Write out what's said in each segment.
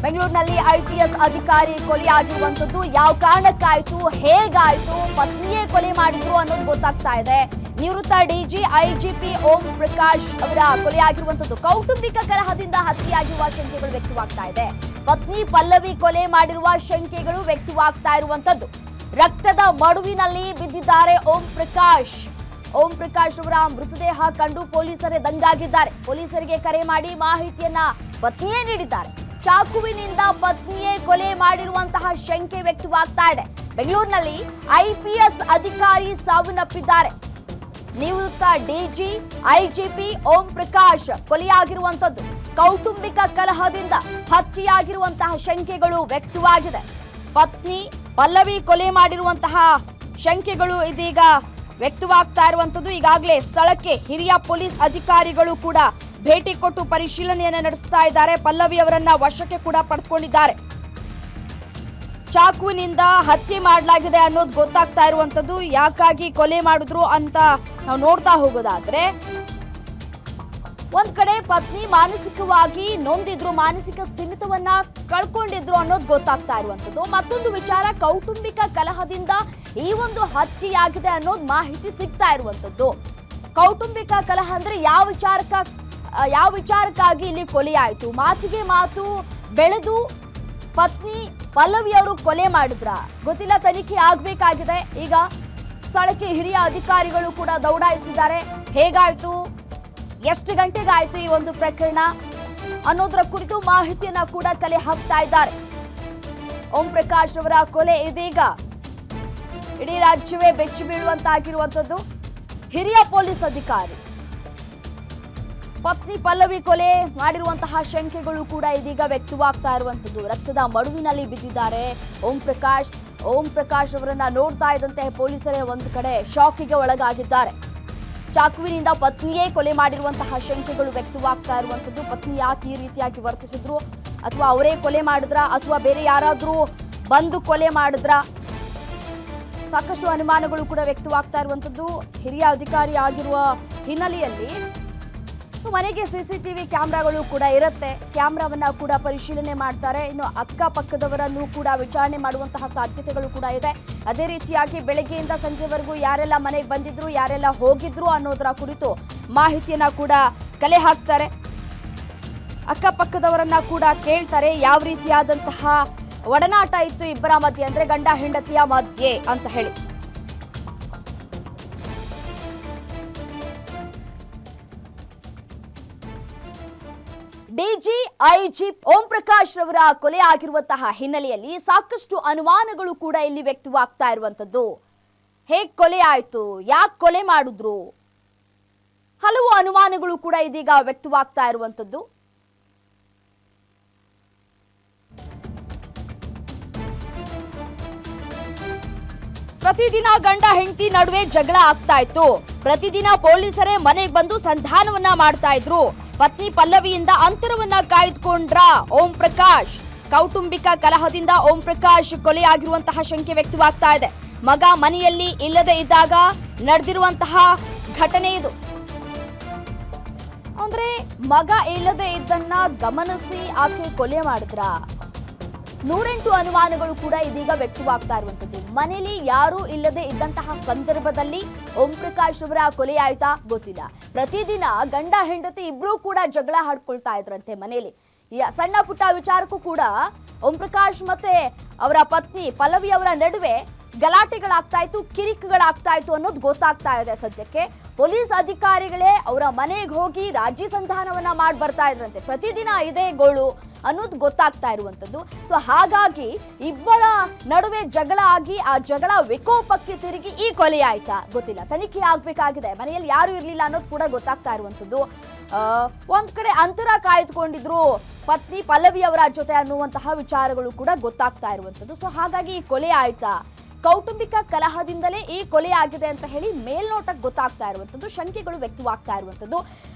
ಬೆಂಗಳೂರಿನಲ್ಲಿ ಐಪಿಎಸ್ ಅಧಿಕಾರಿ ಕೊಲೆಯಾಗಿರುವಂತದ್ದು ಯಾವ ಕಾರಣಕ್ಕಾಯ್ತು, ಹೇಗಾಯ್ತು, ಪತ್ನಿಯೇ ಕೊಲೆ ಮಾಡಿದ್ರು ಅನ್ನೋದು ಗೊತ್ತಾಗ್ತಾ ಇದೆ. ನಿವೃತ್ತ ಡಿಜಿ ಐಜಿಪಿ ಓಂ ಪ್ರಕಾಶ್ ಅವರ ಕೊಲೆಯಾಗಿರುವಂತದ್ದು ಕೌಟುಂಬಿಕ ಕಲಹದಿಂದ ಹತ್ಯೆಯಾಗಿರುವ ಶಂಕೆಗಳು ವ್ಯಕ್ತವಾಗ್ತಾ ಇದೆ. ಪತ್ನಿ ಪಲ್ಲವಿ ಕೊಲೆ ಮಾಡಿರುವ ಶಂಕೆಗಳು ವ್ಯಕ್ತವಾಗ್ತಾ ಇರುವಂತದ್ದು. ರಕ್ತದ ಮಡುವಿನಲ್ಲಿ ಬಿದ್ದಿದ್ದಾರೆ ಓಂ ಪ್ರಕಾಶ್. ಓಂ ಪ್ರಕಾಶ್ ಅವರ ಮೃತದೇಹ ಕಂಡು ಪೊಲೀಸರೇ ದಂಗಾಗಿದ್ದಾರೆ. ಪೊಲೀಸರಿಗೆ ಕರೆ ಮಾಡಿ ಮಾಹಿತಿಯನ್ನ ಪತ್ನಿಯೇ ನೀಡಿದ್ದಾರೆ. ಚಾಕುವಿನಿಂದ ಪತ್ನಿಯೇ ಕೊಲೆ ಮಾಡಿರುವಂತಹ ಶಂಕೆ ವ್ಯಕ್ತವಾಗ್ತಾ ಇದೆ. ಬೆಂಗಳೂರಿನಲ್ಲಿ ಐಪಿಎಸ್ ಅಧಿಕಾರಿ ಸಾವನ್ನಪ್ಪಿದ್ದಾರೆ. ನಿವೃತ್ತ ಡಿಜಿ ಐಜಿಪಿ ಓಂ ಪ್ರಕಾಶ್ ಕೊಲೆಯಾಗಿರುವಂತದ್ದು ಕೌಟುಂಬಿಕ ಕಲಹದಿಂದ ಹತ್ಯೆಯಾಗಿರುವಂತಹ ಶಂಕೆಗಳು ವ್ಯಕ್ತವಾಗಿದೆ. ಪತ್ನಿ ಪಲ್ಲವಿ ಕೊಲೆ ಮಾಡಿರುವಂತಹ ಶಂಕೆಗಳು ಇದೀಗ ವ್ಯಕ್ತವಾಗ್ತಾ ಇರುವಂತದ್ದು. ಈಗಾಗಲೇ ಸ್ಥಳಕ್ಕೆ ಹಿರಿಯ ಪೊಲೀಸ್ ಅಧಿಕಾರಿಗಳು ಕೂಡ ಭೇಟಿ ಕೊಟ್ಟು ಪರಿಶೀಲನೆಯನ್ನು ನಡೆಸ್ತಾ ಇದ್ದಾರೆ. ಪಲ್ಲವಿ ಅವರನ್ನ ವಶಕ್ಕೆ ಕೂಡ ಪಡೆದುಕೊಂಡಿದ್ದಾರೆ. ಚಾಕುವಿನಿಂದ ಹತ್ಯೆ ಮಾಡಲಾಗಿದೆ ಅನ್ನೋದು ಗೊತ್ತಾಗ್ತಾ ಇರುವಂತದ್ದು. ಯಾಕಾಗಿ ಕೊಲೆ ಮಾಡಿದ್ರು ಅಂತ ನಾವು ನೋಡ್ತಾ ಹೋಗೋದಾದ್ರೆ, ಒಂದ್ ಕಡೆ ಪತ್ನಿ ಮಾನಸಿಕವಾಗಿ ನೊಂದಿದ್ರು, ಮಾನಸಿಕ ಸ್ಥಿಮಿತವನ್ನ ಕಳ್ಕೊಂಡಿದ್ರು ಅನ್ನೋದು ಗೊತ್ತಾಗ್ತಾ ಇರುವಂತದ್ದು. ಮತ್ತೊಂದು ವಿಚಾರ, ಕೌಟುಂಬಿಕ ಕಲಹದಿಂದ ಈ ಒಂದು ಹತ್ಯೆಯಾಗಿದೆ ಅನ್ನೋದು ಮಾಹಿತಿ ಸಿಗ್ತಾ ಇರುವಂತದ್ದು. ಕೌಟುಂಬಿಕ ಕಲಹ ಅಂದ್ರೆ ಯಾವ ವಿಚಾರಕ್ಕಾಗಿ ಇಲ್ಲಿ ಕೊಲೆಯಾಯಿತು, ಮಾತಿಗೆ ಮಾತು ಬೆಳೆದು ಪತ್ನಿ ಪಲ್ಲವಿ ಅವರು ಕೊಲೆ ಮಾಡಿದ್ರ ಗೊತ್ತಿಲ್ಲ, ತನಿಖೆ ಆಗ್ಬೇಕಾಗಿದೆ. ಈಗ ಸ್ಥಳಕ್ಕೆ ಹಿರಿಯ ಅಧಿಕಾರಿಗಳು ಕೂಡ ದೌಡಾಯಿಸಿದ್ದಾರೆ. ಹೇಗಾಯ್ತು, ಎಷ್ಟು ಗಂಟೆಗಾಯ್ತು ಈ ಒಂದು ಪ್ರಕರಣ ಅನ್ನೋದರ ಕುರಿತು ಮಾಹಿತಿಯನ್ನ ಕೂಡ ಕಲೆ ಹಾಕ್ತಾ ಇದ್ದಾರೆ. ಓಂ ಪ್ರಕಾಶ್ ಅವರ ಕೊಲೆ ಇದೀಗ ಇಡೀ ರಾಜ್ಯವೇ ಬೆಚ್ಚಿ ಬೀಳುವಂತಾಗಿರುವಂತದ್ದು. ಹಿರಿಯ ಪೊಲೀಸ್ ಅಧಿಕಾರಿ ಪತ್ನಿ ಪಲ್ಲವಿ ಕೊಲೆ ಮಾಡಿರುವಂತಹ ಶಂಕೆಗಳು ಕೂಡ ಇದೀಗ ವ್ಯಕ್ತವಾಗ್ತಾ ಇರುವಂತದ್ದು. ರಕ್ತದ ಮಡುವಿನಲ್ಲಿ ಬಿದ್ದಿದ್ದಾರೆ ಓಂ ಪ್ರಕಾಶ್ ಅವರನ್ನ ನೋಡ್ತಾ ಇದ್ದಂತೆ ಪೊಲೀಸರೇ ಒಂದು ಕಡೆ ಶಾಕಿಗೆ ಒಳಗಾಗಿದ್ದಾರೆ. ಚಾಕುವಿನಿಂದ ಪತ್ನಿಯೇ ಕೊಲೆ ಮಾಡಿರುವಂತಹ ಶಂಕೆಗಳು ವ್ಯಕ್ತವಾಗ್ತಾ ಇರುವಂತದ್ದು. ಪತ್ನಿ ಯಾಕೆ ಈ ರೀತಿಯಾಗಿ ವರ್ತಿಸಿದ್ರು, ಅಥವಾ ಅವರೇ ಕೊಲೆ ಮಾಡಿದ್ರ, ಅಥವಾ ಬೇರೆ ಯಾರಾದ್ರೂ ಬಂದು ಕೊಲೆ ಮಾಡಿದ್ರ, ಸಾಕಷ್ಟು ಅನುಮಾನಗಳು ಕೂಡ ವ್ಯಕ್ತವಾಗ್ತಾ ಇರುವಂತದ್ದು. ಹಿರಿಯ ಅಧಿಕಾರಿ ಆಗಿರುವ ಹಿನ್ನೆಲೆಯಲ್ಲಿ ಮನೆಗೆ ಸಿಸಿಟಿವಿ ಕ್ಯಾಮ್ರಾಗಳು ಕೂಡ ಇರುತ್ತೆ. ಕ್ಯಾಮ್ರಾವನ್ನ ಕೂಡ ಪರಿಶೀಲನೆ ಮಾಡ್ತಾರೆ. ಇನ್ನು ಅಕ್ಕಪಕ್ಕದವರನ್ನು ಕೂಡ ವಿಚಾರಣೆ ಮಾಡುವಂತಹ ಸಾಧ್ಯತೆಗಳು ಕೂಡ ಇದೆ. ಅದೇ ರೀತಿಯಾಗಿ ಬೆಳಗ್ಗೆಯಿಂದ ಸಂಜೆವರೆಗೂ ಯಾರೆಲ್ಲ ಮನೆಗೆ ಬಂದಿದ್ರು, ಯಾರೆಲ್ಲ ಹೋಗಿದ್ರು ಅನ್ನೋದರ ಕುರಿತು ಮಾಹಿತಿಯನ್ನ ಕೂಡ ಕಲೆ ಹಾಕ್ತಾರೆ. ಅಕ್ಕಪಕ್ಕದವರನ್ನ ಕೂಡ ಕೇಳ್ತಾರೆ, ಯಾವ ರೀತಿಯಾದಂತಹ ಒಡನಾಟ ಇತ್ತು ಇಬ್ಬರ ಮಧ್ಯೆ, ಅಂದ್ರೆ ಗಂಡ ಹೆಂಡತಿಯ ಮಧ್ಯೆ ಅಂತ ಹೇಳಿ. ಡಿಜಿ ಐಜಿ ಓಂ ಪ್ರಕಾಶ್ ರವರ ಕೊಲೆ ಆಗಿರುವಂತಹ ಹಿನ್ನೆಲೆಯಲ್ಲಿ ಸಾಕಷ್ಟು ಅನುಮಾನಗಳು ಕೂಡ ಇಲ್ಲಿ ವ್ಯಕ್ತವಾಗ್ತಾ ಇರುವಂತದ್ದು. ಹೇಗ್ ಕೊಲೆ ಆಯ್ತು, ಯಾಕೆ ಕೊಲೆ ಮಾಡಿದ್ರು, ಹಲವು ಅನುಮಾನಗಳು ಕೂಡ ಇದೀಗ ವ್ಯಕ್ತವಾಗ್ತಾ ಇರುವಂತದ್ದು. ಪ್ರತಿದಿನ ಗಂಡ ಹೆಂಡತಿ ನಡುವೆ ಜಗಳ ಆಗ್ತಾ ಇತ್ತು. ಪ್ರತಿದಿನ ಪೊಲೀಸರೇ ಮನೆಗೆ ಬಂದು ಸಂಧಾನವನ್ನ ಮಾಡ್ತಾ ಇದ್ರು. ಪತ್ನಿ ಪಲ್ಲವಿಯಿಂದ ಅಂತರವನ್ನ ಕಾಯ್ದುಕೊಂಡ್ರ ಓಂ ಪ್ರಕಾಶ್. ಕೌಟುಂಬಿಕ ಕಲಹದಿಂದ ಓಂ ಪ್ರಕಾಶ್ ಕೊಲೆಯಾಗಿರುವಂತಹ ಶಂಕೆ ವ್ಯಕ್ತವಾಗ್ತಾ ಇದೆ. ಮಗ ಮನೆಯಲ್ಲಿ ಇಲ್ಲದೆ ಇದ್ದಾಗ ನಡೆದಿರುವಂತಹ ಘಟನೆ ಇದು. ಅಂದ್ರೆ ಮಗ ಇಲ್ಲದೆ ಇದ್ದನ್ನ ಗಮನಿಸಿ ಆಕೆ ಕೊಲೆ ಮಾಡಿದ್ರ. 108 ಅನುಮಾನಗಳು ಕೂಡ ಇದೀಗ ವ್ಯಕ್ತವಾಗ್ತಾ ಇರುವಂತದ್ದು. ಮನೆಯಲ್ಲಿ ಯಾರೂ ಇಲ್ಲದೆ ಇದ್ದಂತಹ ಸಂದರ್ಭದಲ್ಲಿ ಓಂ ಪ್ರಕಾಶ್ ಅವರ ಕೊಲೆ ಆಯ್ತಾ ಗೊತ್ತಿಲ್ಲ. ಪ್ರತಿದಿನ ಗಂಡ ಹೆಂಡತಿ ಇಬ್ರು ಕೂಡ ಜಗಳ ಹಾಡ್ಕೊಳ್ತಾ ಇದ್ರಂತೆ ಮನೆಯಲ್ಲಿ. ಸಣ್ಣ ಪುಟ್ಟ ವಿಚಾರಕ್ಕೂ ಕೂಡ ಓಂ ಪ್ರಕಾಶ್ ಮತ್ತೆ ಅವರ ಪತ್ನಿ ಪಲ್ಲವಿ ಅವರ ನಡುವೆ ಗಲಾಟೆಗಳಾಗ್ತಾ ಇತ್ತು, ಕಿರಿಕುಗಳಾಗ್ತಾ ಇತ್ತು ಅನ್ನೋದು ಗೊತ್ತಾಗ್ತಾ ಇದೆ. ಸದ್ಯಕ್ಕೆ ಪೊಲೀಸ್ ಅಧಿಕಾರಿಗಳೇ ಅವರ ಮನೆಗೆ ಹೋಗಿ ರಾಜಿ ಸಂಧಾನವನ್ನ ಮಾಡಿ ಬರ್ತಾ ಇದ್ರಂತೆ. ಪ್ರತಿದಿನ ಇದೇ ಗೋಳು ಅನ್ನೋದು ಗೊತ್ತಾಗ್ತಾ ಇರುವಂತದ್ದು. ಸೊ ಹಾಗಾಗಿ ಇಬ್ಬರ ನಡುವೆ ಜಗಳ ಆಗಿ ಆ ಜಗಳ ವಿಕೋಪಕ್ಕೆ ತಿರುಗಿ ಈ ಕೊಲೆ ಆಯ್ತಾ ಗೊತ್ತಿಲ್ಲ, ತನಿಖೆ ಆಗ್ಬೇಕಾಗಿದೆ. ಮನೆಯಲ್ಲಿ ಯಾರು ಇರ್ಲಿಲ್ಲ ಅನ್ನೋದು ಕೂಡ ಗೊತ್ತಾಗ್ತಾ ಇರುವಂತದ್ದು. ಒಂದ್ ಕಡೆ ಅಂತರ ಕಾಯ್ದುಕೊಂಡಿದ್ರು ಪತ್ನಿ ಪಲ್ಲವಿ ಅವರ ಜೊತೆ ಅನ್ನುವಂತಹ ವಿಚಾರಗಳು ಕೂಡ ಗೊತ್ತಾಗ್ತಾ ಇರುವಂತದ್ದು. ಸೊ ಹಾಗಾಗಿ ಈ ಕೊಲೆ ಆಯ್ತಾ, ಕೌಟುಂಬಿಕ ಕಲಹದಿಂದಲೇ ಈ ಕೊಲೆ ಆಗಿದೆ ಅಂತ ಹೇಳಿ ಮೇಲ್ನೋಟಕ್ಕೆ ಗೊತ್ತಾಗ್ತಾ ಇರುವಂತದ್ದು. ಶಂಕೆಗಳು ವ್ಯಕ್ತವಾಗ್ತಾ ಇರುವಂತದ್ದು.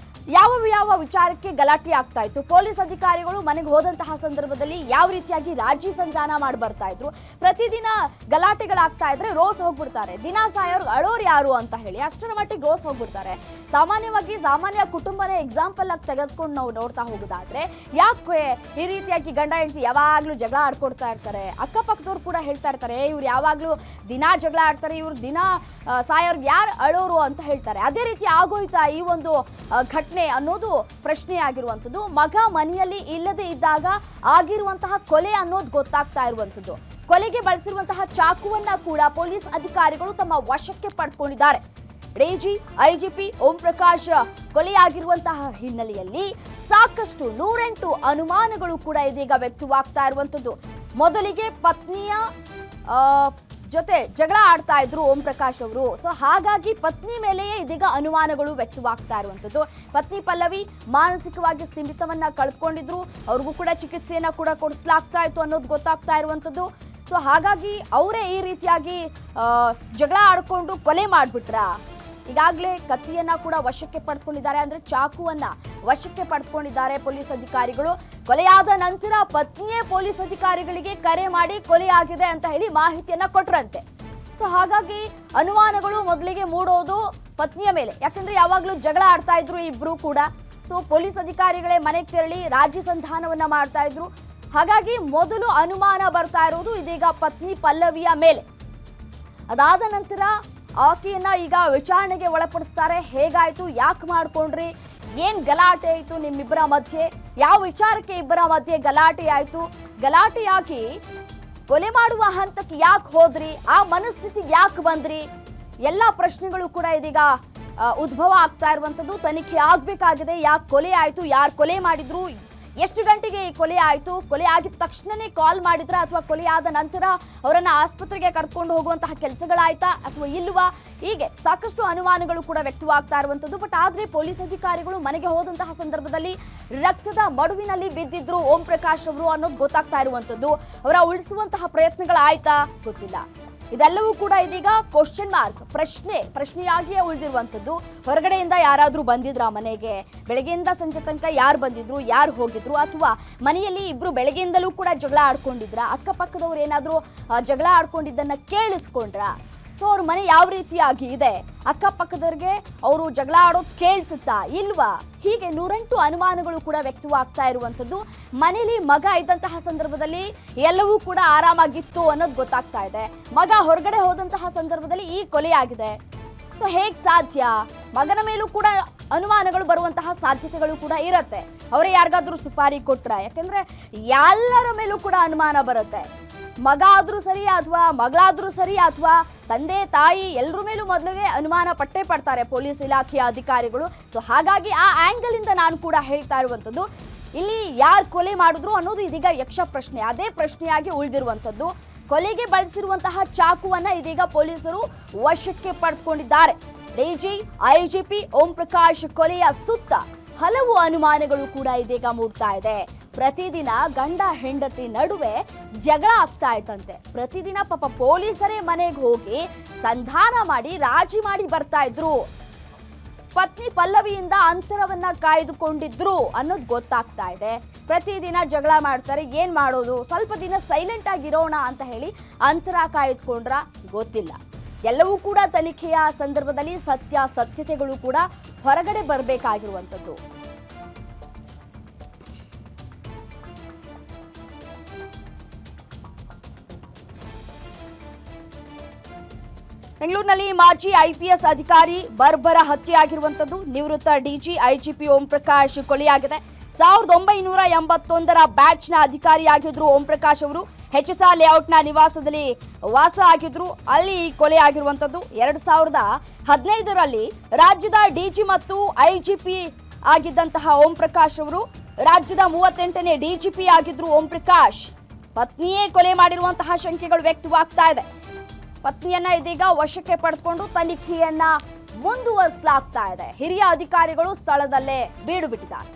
ಯಾವ ವಿಚಾರಕ್ಕೆ ಗಲಾಟೆ ಆಗ್ತಾ ಇತ್ತು, ಪೊಲೀಸ್ ಅಧಿಕಾರಿಗಳು ಮನೆಗೆ ಹೋದಂತಹ ಸಂದರ್ಭದಲ್ಲಿ ಯಾವ ರೀತಿಯಾಗಿ ರಾಜಿ ಸಂಧಾನ ಮಾಡಿ ಬರ್ತಾ ಇದ್ರು, ಪ್ರತಿದಿನ ಗಲಾಟೆಗಳಾಗ್ತಾ ಇದ್ರೆ ರೋಸ್ ಹೋಗ್ಬಿಡ್ತಾರೆ, ದಿನ ಸಾಯೋರು ಅಳೋರು ಯಾರು ಅಂತ ಹೇಳಿ ಅಷ್ಟರ ಮಟ್ಟಿಗೆ ರೋಸ್ ಹೋಗ್ಬಿಡ್ತಾರೆ. ಸಾಮಾನ್ಯ ಕುಟುಂಬನೇ ಎಕ್ಸಾಂಪಲ್ ಆಗಿ ತೆಗೆದುಕೊಂಡು ನಾವು ನೋಡ್ತಾ ಹೋಗೋದಾದ್ರೆ ಯಾಕೆ ಈ ರೀತಿಯಾಗಿ ಗಂಡ ಹೆಂಡತಿ ಯಾವಾಗ್ಲೂ ಜಗಳ ಆಡ್ಕೊಡ್ತಾ ಇರ್ತಾರೆ. ಅಕ್ಕಪಕ್ಕದವ್ರು ಕೂಡ ಹೇಳ್ತಾ ಇರ್ತಾರೆ ಇವ್ರು ಯಾವಾಗ್ಲೂ ದಿನಾ ಜಗಳ ಆಡ್ತಾರೆ, ಇವ್ರು ದಿನ ಸಾಯೋರ್ಗೆ ಯಾರು ಅಳೋರು ಅಂತ ಹೇಳ್ತಾರೆ. ಅದೇ ರೀತಿ ಆಗೋಯ್ತಾ ಈ ಒಂದು ಘಟನೆ ಅನ್ನೋದು ಪ್ರಶ್ನೆ ಆಗಿರುವಂಥದ್ದು. ಮಗ ಮನೆಯಲ್ಲಿ ಇಲ್ಲದೆ ಇದ್ದಾಗ ಆಗಿರುವಂತಹ ಕೊಲೆ ಅನ್ನೋದು ಗೊತ್ತಾಗ್ತಾ ಇರುವಂಥದ್ದು. ಕೊಲೆಗೆ ಬಳಸಿರುವಂತಹ ಚಾಕುವನ್ನ ಕೂಡ ಪೊಲೀಸ್ ಅಧಿಕಾರಿಗಳು ತಮ್ಮ ವಶಕ್ಕೆ ಪಡೆದುಕೊಂಡಿದ್ದಾರೆ. ಡಿಜಿ ಐಜಿಪಿ ಓಂ ಪ್ರಕಾಶ್ ಕೊಲೆಯಾಗಿರುವಂತಹ ಹಿನ್ನೆಲೆಯಲ್ಲಿ ಸಾಕಷ್ಟು 108 ಅನುಮಾನಗಳು ಕೂಡ ಇದೀಗ ವ್ಯಕ್ತವಾಗ್ತಾ ಇರುವಂತದ್ದು. ಮೊದಲಿಗೆ ಪತ್ನಿಯ ಜೊತೆ ಜಗಳ ಆಡ್ತಾ ಇದ್ರು ಓಂ ಪ್ರಕಾಶ್ ಅವರು. ಸೊ ಹಾಗಾಗಿ ಪತ್ನಿ ಮೇಲೆಯೇ ಇದೀಗ ಅನುಮಾನಗಳು ವ್ಯಕ್ತವಾಗ್ತಾ ಇರುವಂತದ್ದು. ಪತ್ನಿ ಪಲ್ಲವಿ ಮಾನಸಿಕವಾಗಿ ಸ್ಥಿಮಿತವನ್ನ ಕಳೆದುಕೊಂಡಿದ್ರು, ಅವ್ರಿಗೂ ಕೂಡ ಚಿಕಿತ್ಸೆಯನ್ನ ಕೂಡ ಕೊಡಿಸಲಾಗ್ತಾ ಇತ್ತು ಅನ್ನೋದು ಗೊತ್ತಾಗ್ತಾ ಇರುವಂತದ್ದು. ಸೊ ಹಾಗಾಗಿ ಅವರೇ ಈ ರೀತಿಯಾಗಿ ಜಗಳ ಆಡ್ಕೊಂಡು ಕೊಲೆ ಮಾಡ್ಬಿಟ್ರ. ಈಗಾಗಲೇ ಕತ್ತಿಯನ್ನ ಕೂಡ ವಶಕ್ಕೆ ಪಡೆದುಕೊಂಡಿದ್ದಾರೆ, ಅಂದ್ರೆ ಚಾಕುವನ್ನ ವಶಕ್ಕೆ ಪಡೆದುಕೊಂಡಿದ್ದಾರೆ ಪೊಲೀಸ್ ಅಧಿಕಾರಿಗಳು. ಕೊಲೆಯಾದ ನಂತರ ಪತ್ನಿಯೇ ಪೊಲೀಸ್ ಅಧಿಕಾರಿಗಳಿಗೆ ಕರೆ ಮಾಡಿ ಕೊಲೆಯಾಗಿದೆ ಅಂತ ಹೇಳಿ ಮಾಹಿತಿಯನ್ನ ಕೊಟ್ರಂತೆ. ಸೊ ಹಾಗಾಗಿ ಅನುಮಾನಗಳು ಮೊದಲಿಗೆ ಮೂಡೋದು ಪತ್ನಿಯ ಮೇಲೆ, ಯಾಕಂದ್ರೆ ಯಾವಾಗ್ಲೂ ಜಗಳ ಆಡ್ತಾ ಇದ್ರು ಇಬ್ರು ಕೂಡ. ಸೊ ಪೊಲೀಸ್ ಅಧಿಕಾರಿಗಳೇ ಮನೆಗೆ ತೆರಳಿ ರಾಜ್ಯ ಸಂಧಾನವನ್ನ ಮಾಡ್ತಾ ಇದ್ರು. ಹಾಗಾಗಿ ಮೊದಲು ಅನುಮಾನ ಬರ್ತಾ ಇರೋದು ಇದೀಗ ಪತ್ನಿ ಪಲ್ಲವಿಯ ಮೇಲೆ. ಅದಾದ ನಂತರ ಆಕೆಯನ್ನ ಈಗ ವಿಚಾರಣೆಗೆ ಒಳಪಡಿಸ್ತಾರೆ. ಹೇಗಾಯ್ತು, ಯಾಕೆ ಮಾಡ್ಕೊಂಡ್ರಿ, ಏನ್ ಗಲಾಟೆ ಆಯ್ತು ನಿಮ್ಮಿಬ್ಬರ ಮಧ್ಯೆ, ಯಾವ ವಿಚಾರಕ್ಕೆ ಇಬ್ಬರ ಮಧ್ಯೆ ಗಲಾಟೆ ಆಯ್ತು, ಗಲಾಟೆಯಾಗಿ ಕೊಲೆ ಮಾಡುವ ಹಂತಕ್ಕೆ ಯಾಕೆ ಹೋದ್ರಿ, ಆ ಮನಸ್ಥಿತಿಗೆ ಯಾಕೆ ಬಂದ್ರಿ, ಎಲ್ಲಾ ಪ್ರಶ್ನೆಗಳು ಕೂಡ ಇದೀಗ ಉದ್ಭವ ಆಗ್ತಾ ಇರುವಂತದ್ದು. ತನಿಖೆ ಆಗ್ಬೇಕಾಗಿದೆ. ಯಾಕೆ ಕೊಲೆ ಆಯ್ತು, ಯಾರು ಕೊಲೆ ಮಾಡಿದ್ರು, ಎಷ್ಟು ಗಂಟೆಗೆ ಈ ಕೊಲೆ ಆಯ್ತು, ಕೊಲೆ ಆಗಿದ ತಕ್ಷಣನೇ ಕಾಲ್ ಮಾಡಿದ್ರ ಅಥವಾ ಕೊಲೆ ಆದ ನಂತರ ಅವರನ್ನ ಆಸ್ಪತ್ರೆಗೆ ಕರ್ಕೊಂಡು ಹೋಗುವಂತಹ ಕೆಲಸಗಳಾಯ್ತಾ ಅಥವಾ ಇಲ್ವಾ, ಹೀಗೆ ಸಾಕಷ್ಟು ಅನುಮಾನಗಳು ಕೂಡ ವ್ಯಕ್ತವಾಗ್ತಾ ಇರುವಂತದ್ದು. ಬಟ್ ಆದ್ರೆ ಪೊಲೀಸ್ ಅಧಿಕಾರಿಗಳು ಮನೆಗೆ ಹೋದಂತಹ ಸಂದರ್ಭದಲ್ಲಿ ರಕ್ತದ ಮಡುವಿನಲ್ಲಿ ಬಿದ್ದಿದ್ರು ಓಂ ಪ್ರಕಾಶ್ ಅವರು ಅನ್ನೋದು ಗೊತ್ತಾಗ್ತಾ ಇರುವಂತದ್ದು. ಅವರ ಉಳಿಸುವಂತಹ ಪ್ರಯತ್ನಗಳಾಯ್ತಾ ಗೊತ್ತಿಲ್ಲ. ಇದೆಲ್ಲವೂ ಕೂಡ ಇದೀಗ ಕ್ವಶನ್ ಮಾರ್ಕ್, ಪ್ರಶ್ನೆಯಾಗಿಯೇ ಉಳಿದಿರುವಂತದ್ದು. ಹೊರಗಡೆಯಿಂದ ಯಾರಾದ್ರೂ ಬಂದಿದ್ರ ಮನೆಗೆ, ಬೆಳಗ್ಗೆಯಿಂದ ಸಂಜೆ ತನಕ ಯಾರು ಬಂದಿದ್ರು, ಯಾರು ಹೋಗಿದ್ರು, ಅಥವಾ ಮನೆಯಲ್ಲಿ ಇಬ್ರು ಬೆಳಗ್ಗೆಯಿಂದಲೂ ಕೂಡ ಜಗಳ ಆಡ್ಕೊಂಡಿದ್ರ, ಅಕ್ಕಪಕ್ಕದವ್ರು ಏನಾದ್ರೂ ಜಗಳ ಆಡ್ಕೊಂಡಿದ್ದನ್ನ ಕೇಳಿಸ್ಕೊಂಡ್ರ, ಸೊ ಅವ್ರ ಮನೆ ಯಾವ ರೀತಿಯಾಗಿ ಇದೆ, ಅಕ್ಕಪಕ್ಕದವ್ರಿಗೆ ಅವರು ಜಗಳ ಆಡೋದು ಕೇಳಿಸುತ್ತಾ ಇಲ್ವಾ, ಹೀಗೆ 108 ಅನುಮಾನಗಳು ಕೂಡ ವ್ಯಕ್ತವಾಗ್ತಾ ಇರುವಂತದ್ದು. ಮನೇಲಿ ಮಗ ಇದ್ದಂತಹ ಸಂದರ್ಭದಲ್ಲಿ ಎಲ್ಲವೂ ಕೂಡ ಆರಾಮಾಗಿತ್ತು ಅನ್ನೋದು ಗೊತ್ತಾಗ್ತಾ ಇದೆ. ಮಗ ಹೊರಗಡೆ ಹೋದಂತಹ ಸಂದರ್ಭದಲ್ಲಿ ಈ ಕೊಲೆ ಆಗಿದೆ. ಸೊ ಹೇಗ್ ಸಾಧ್ಯ, ಮಗನ ಮೇಲೂ ಕೂಡ ಅನುಮಾನಗಳು ಬರುವಂತಹ ಸಾಧ್ಯತೆಗಳು ಕೂಡ ಇರತ್ತೆ. ಅವರೇ ಯಾರಿಗಾದ್ರೂ ಸುಪಾರಿ ಕೊಟ್ರ, ಯಾಕಂದ್ರೆ ಎಲ್ಲರ ಮೇಲೂ ಕೂಡ ಅನುಮಾನ ಬರುತ್ತೆ. ಮಗ ಆದ್ರೂ ಸರಿ ಅಥವಾ ಮಗಳಾದ್ರೂ ಸರಿ ಅಥವಾ ತಂದೆ ತಾಯಿ ಎಲ್ಲರ ಮೇಲೂ ಮೊದಲಿಗೆ ಅನುಮಾನ ಪಟ್ಟೇ ಪಡ್ತಾರೆ ಪೊಲೀಸ್ ಇಲಾಖೆಯ ಅಧಿಕಾರಿಗಳು. ಸೊ ಹಾಗಾಗಿ ಆ ಆಂಗಲ್ ಇಂದ ನಾನು ಕೂಡ ಹೇಳ್ತಾ ಇರುವಂತದ್ದು, ಇಲ್ಲಿ ಯಾರು ಕೊಲೆ ಮಾಡಿದ್ರು ಅನ್ನೋದು ಇದೀಗ ಯಕ್ಷ ಪ್ರಶ್ನೆ, ಅದೇ ಪ್ರಶ್ನೆಯಾಗಿ ಉಳಿದಿರುವಂತದ್ದು. ಕೊಲೆಗೆ ಬಳಸಿರುವಂತಹ ಚಾಕುವನ್ನ ಇದೀಗ ಪೊಲೀಸರು ವಶಕ್ಕೆ ಪಡೆದುಕೊಂಡಿದ್ದಾರೆ. ಡಿಜಿ ಐಜಿಪಿ ಓಂ ಪ್ರಕಾಶ್ ಕೊಲೆಯ ಸುತ್ತ ಹಲವು ಅನುಮಾನಗಳು ಕೂಡ ಇದೀಗ ಮೂಡ್ತಾ ಇದೆ. ಪ್ರತಿದಿನ ಗಂಡ ಹೆಂಡತಿ ನಡುವೆ ಜಗಳ ಆಗ್ತಾ ಇತ್ತಂತೆ. ಪ್ರತಿದಿನ ಪಾಪ ಪೊಲೀಸರೇ ಮನೆಗೆ ಹೋಗಿ ಸಂಧಾನ ಮಾಡಿ ರಾಜಿ ಮಾಡಿ ಬರ್ತಾ ಇದ್ರು. ಪತ್ನಿ ಪಲ್ಲವಿಯಿಂದ ಅಂತರವನ್ನ ಕಾಯ್ದುಕೊಂಡಿದ್ರು ಅನ್ನೋದು ಗೊತ್ತಾಗ್ತಾ ಇದೆ. ಪ್ರತಿದಿನ ಜಗಳ ಮಾಡ್ತಾರೆ, ಏನ್ ಮಾಡೋದು, ಸ್ವಲ್ಪ ದಿನ ಸೈಲೆಂಟ್ ಆಗಿರೋಣ ಅಂತ ಹೇಳಿ ಅಂತರ ಕಾಯ್ದುಕೊಂಡ್ರ ಗೊತ್ತಿಲ್ಲ. ಎಲ್ಲವೂ ಕೂಡ ತನಿಖೆಯ ಸಂದರ್ಭದಲ್ಲಿ ಸತ್ಯತೆಗಳು ಕೂಡ ಹೊರಗಡೆ ಬರಬೇಕಾಗಿರುವಂಥದ್ದು. ಬೆಂಗಳೂರಿನಲ್ಲಿ ಮಾಜಿ ಐಪಿಎಸ್ ಅಧಿಕಾರಿ ಬರ್ಬರ ಹತ್ಯೆಯಾಗಿರುವಂತದ್ದು. ನಿವೃತ್ತ ಡಿಜಿ ಐಜಿಪಿ ಓಂ ಪ್ರಕಾಶ್ ಕೊಲೆಯಾಗಿದೆ. 1981ರ ಬ್ಯಾಚ್ನ ಅಧಿಕಾರಿಯಾಗಿದ್ರು ಓಂ ಪ್ರಕಾಶ್ ಅವರು. HSR ಲೇಔಟ್ನ ನಿವಾಸದಲ್ಲಿ ವಾಸ ಆಗಿದ್ರು, ಅಲ್ಲಿ ಕೊಲೆ ಆಗಿರುವಂತದ್ದು. 2015ರಲ್ಲಿ ರಾಜ್ಯದ ಡಿಜಿ ಮತ್ತು ಐಜಿಪಿ ಆಗಿದ್ದಂತಹ ಓಂ ಪ್ರಕಾಶ್ ಅವರು ರಾಜ್ಯದ 38ನೇ ಡಿಜಿಪಿ ಆಗಿದ್ರು ಓಂ ಪ್ರಕಾಶ್. ಪತ್ನಿಯೇ ಕೊಲೆ ಮಾಡಿರುವಂತಹ ಶಂಕೆಗಳು ವ್ಯಕ್ತವಾಗ್ತಾ ಇದೆ. ಪತ್ನಿಯನ್ನ ಇದೀಗ ವಶಕ್ಕೆ ಪಡೆದುಕೊಂಡು ತನಿಖೆಯನ್ನ ಮುಂದುವರಿಸಲಾಗ್ತಾ ಇದೆ. ಹಿರಿಯ ಅಧಿಕಾರಿಗಳು ಸ್ಥಳದಲ್ಲೇ ಬೀಡು ಬಿಟ್ಟಿದ್ದಾರೆ.